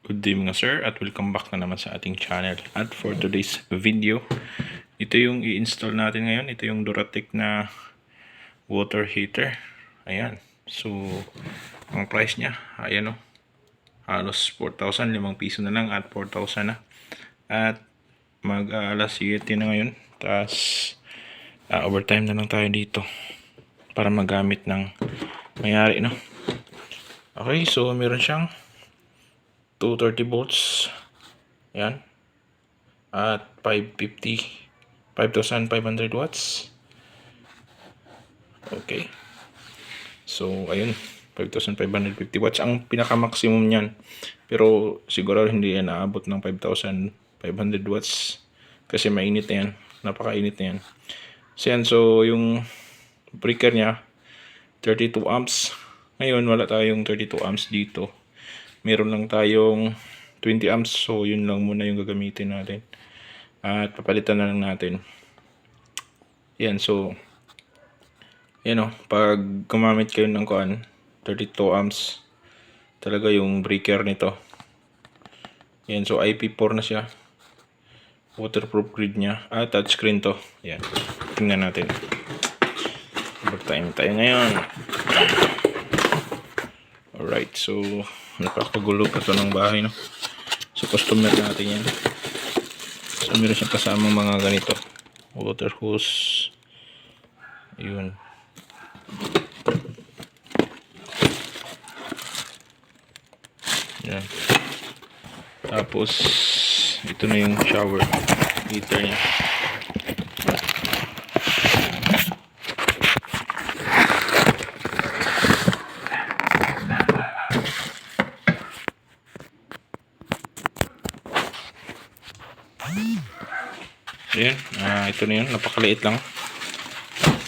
Good day mga sir at welcome back na naman sa ating channel. At for today's video, ito yung i-install natin ngayon. Ito yung Duratec na water heater. Ayan. So, ang price niya, ayan o. Halos 4,000, 5 piso na lang at 4,000 na. At mag-alas 7 na ngayon. Tapos, overtime na lang tayo dito para magamit ng mayari, no? Okay, so meron siyang 230 volts. Ayan. At 5,500 watts. Okay. So, ayun. 5,550 watts ang pinaka-maximum niyan. Pero siguro hindi yan naabot ng 5,500 watts. Kasi mainit na yan. Napakainit na yan. So, yan. So, yung breaker niya, 32 amps. Ngayon, wala tayong 32 amps dito. Meron lang tayong 20 amps. So, yun lang muna yung gagamitin natin. At papalitan na lang natin. Yan. So, yan o. Pag gumamit kayo ng 32 amps, talaga yung breaker nito. Yan. So, IP4 na siya. Waterproof grid niya. Touchscreen to. Yan. Tingnan natin. Overtime tayo ngayon. Alright. So, napakagulo pa to ng bahay, no? So, customer natin yan. So, meron siyang kasamang mga ganito. Water hose. Ayun. Yan. Tapos, ito na yung shower heater niya. Ayan, ito na yun, napakaliit lang.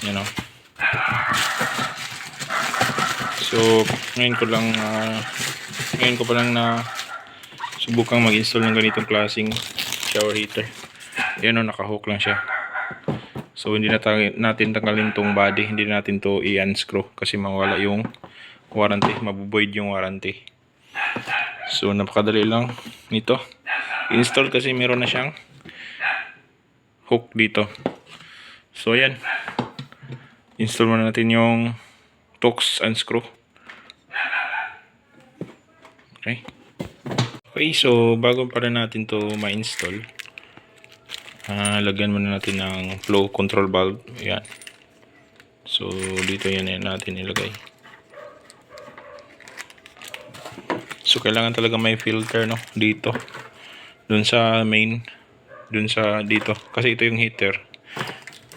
Yan o. So, ngayon ko pa lang na subukang mag-install ng ganitong klaseng shower heater. Ayan o, naka-hook lang siya. So, hindi natin tanggalin tong body, hindi natin to i-unscrew kasi mawala yung warranty, mabuvoid yung warranty. So, napakadali lang nito install kasi meron na siyang hook dito. So, ayan. Install muna natin yung Torx unscrew. Okay. Okay, so bago pa rin natin to ma-install, lagyan muna natin ng flow control valve. Ayan. So, dito yan natin ilagay. So, kailangan talaga may filter, no? Dito. Dun sa main. Dun sa dito. Kasi ito yung heater.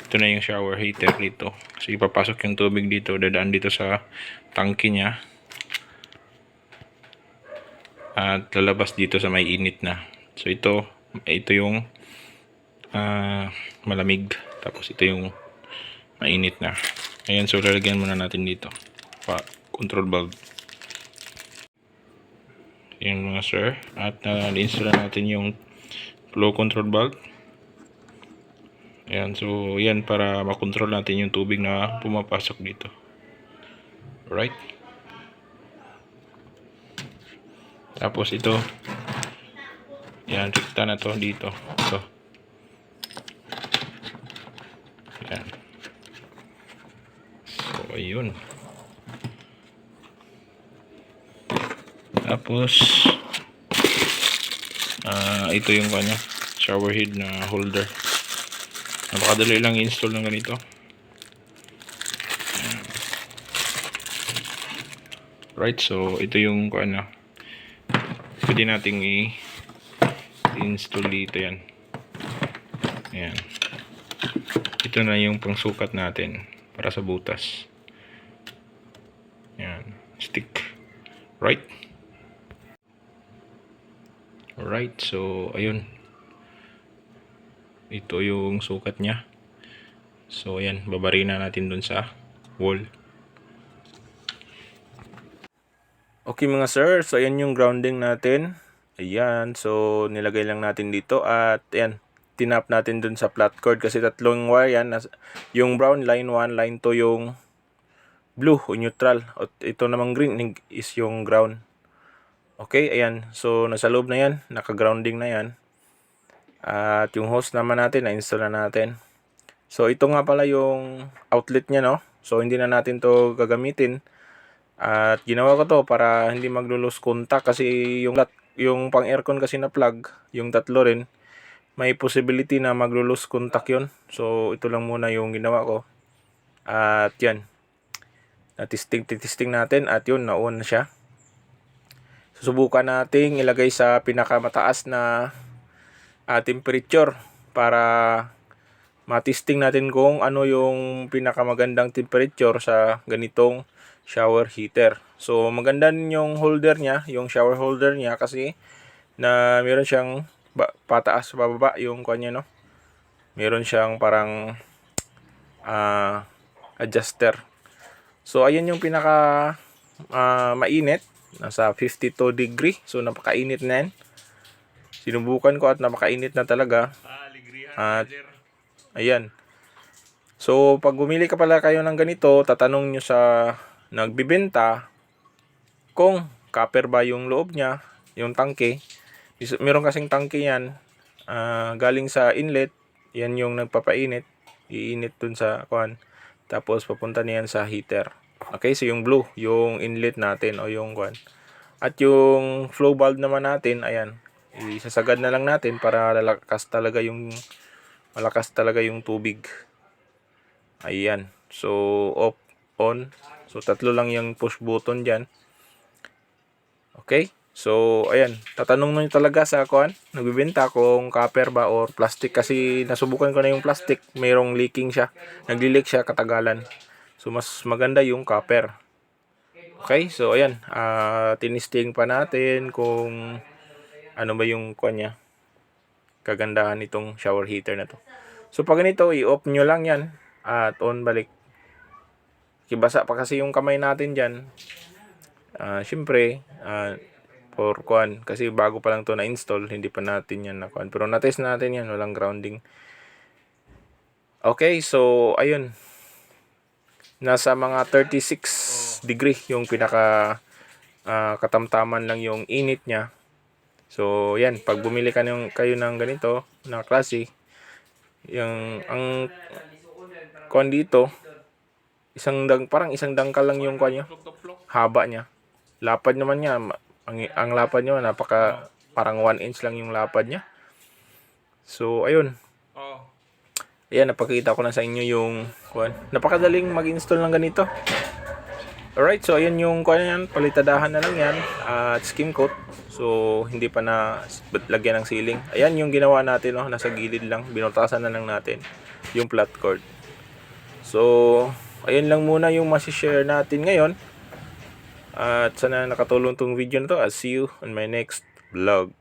Ito na yung shower heater dito. So, ipapasok yung tubig dito. Dadaan dito sa tangke niya. At lalabas dito sa may init na. So, ito yung malamig. Tapos, ito yung mainit na. Ayan, so lalagyan muna natin dito. Control valve. Yan mga sir. At na-install natin yung flow control valve. Ayan, so yan para makontrol natin yung tubig na pumapasok dito. Alright. Tapos ito. Yan, rikta na to dito. Ito. Yan. So, ayun. Tapos ito yung kanya shower head na holder. Napakadali lang i-install ng ganito. Right, so ito yung kanya pwede nating i-install dito. Yan. Ayan. Ito na yung pangsukat natin para sa butas. Yan. Stick. Right. Alright, so ayun. Ito yung sukat niya. So ayan, babarina natin dun sa wall. Okay mga sir, so ayan yung grounding natin. Ayan, so nilagay lang natin dito at ayan, tinap natin dun sa flat cord kasi tatlong wire yan. Yung brown line 1, line 2 yung blue o neutral. At ito namang green is yung ground. Okay, ayan. So, nasa loob na yan. Naka-grounding na yan. At yung hose naman natin, na-install na natin. So, ito nga pala yung outlet niya, no? So, hindi na natin to gagamitin. At ginawa ko to para hindi maglo-lose contact kasi yung pang aircon kasi na plug, yung tatlo rin, may possibility na maglo-lose contact yun. So, ito lang muna yung ginawa ko. At yan. Testing natin at yun, na-on na siya. Susubukan nating ilagay sa pinakamataas na temperature para matesting natin kung ano yung pinakamagandang temperature sa ganitong shower heater. So maganda din yung holder niya, yung shower holder niya kasi na meron siyang pataas pababa yung kanya, no. Meron siyang parang adjuster. So ayan yung pinaka mainit, nasa 52 degree. So napakainit na yan. Sinubukan ko at napakainit na talaga. At ayan. So pag bumili ka pala kayo ng ganito, tatanong nyo sa nagbibenta kung copper ba yung loob niya, yung tangke. Meron kasing tangke yan, galing sa inlet. Yan yung nagpapainit, iinit dun sa kuan, tapos papunta niyan sa heater. Okay, so yung blue, yung inlet natin o yung kuan. At yung flow valve naman natin, ayan, isasagad na lang natin para malakas talaga yung tubig. Ayan. So off, on. So tatlo lang yung push button diyan. Okay? So ayan, tatanong nyo talaga sa kuan, nagbebenta kung copper ba or plastic kasi nasubukan ko na yung plastic, mayroong leaking siya. Nagli-leak siya katagalan. So mas maganda yung copper. Okay? So ayan, tinisting pa natin kung ano ba yung kuan niya. Kagandahan nitong shower heater na to. So pag ganito, i-off nyo lang yan at on balik. Kibasa pa kasi yung kamay natin dyan. Siyempre, for kuan, kasi bago pa lang to na-install, hindi pa natin yan na kuan. Pero na-test natin yan, walang grounding. Okay, so ayun. Nasa mga 36 degree yung pinaka katamtaman lang yung init niya. So yan, pag bumili kayo ng ganito na klase, ang kuan dito, parang isang dangkal lang yung kuan niya, haba niya. Lapad naman niya, ang lapad niya parang 1 inch lang yung lapad niya. So ayun. Ayan, napakita ko na sa inyo yung kuan. Napakadaling mag-install ng ganito. Alright, so ayan yung kuan yan, palitadahan na lang yan at skim coat. So hindi pa na lagyan ng ceiling. Ayan yung ginawa natin, no, nasa gilid lang, binutasan na lang natin yung flat cord. So ayun lang muna yung masishare natin ngayon. At sana nakatulong tong video na to. I'll see you on my next vlog.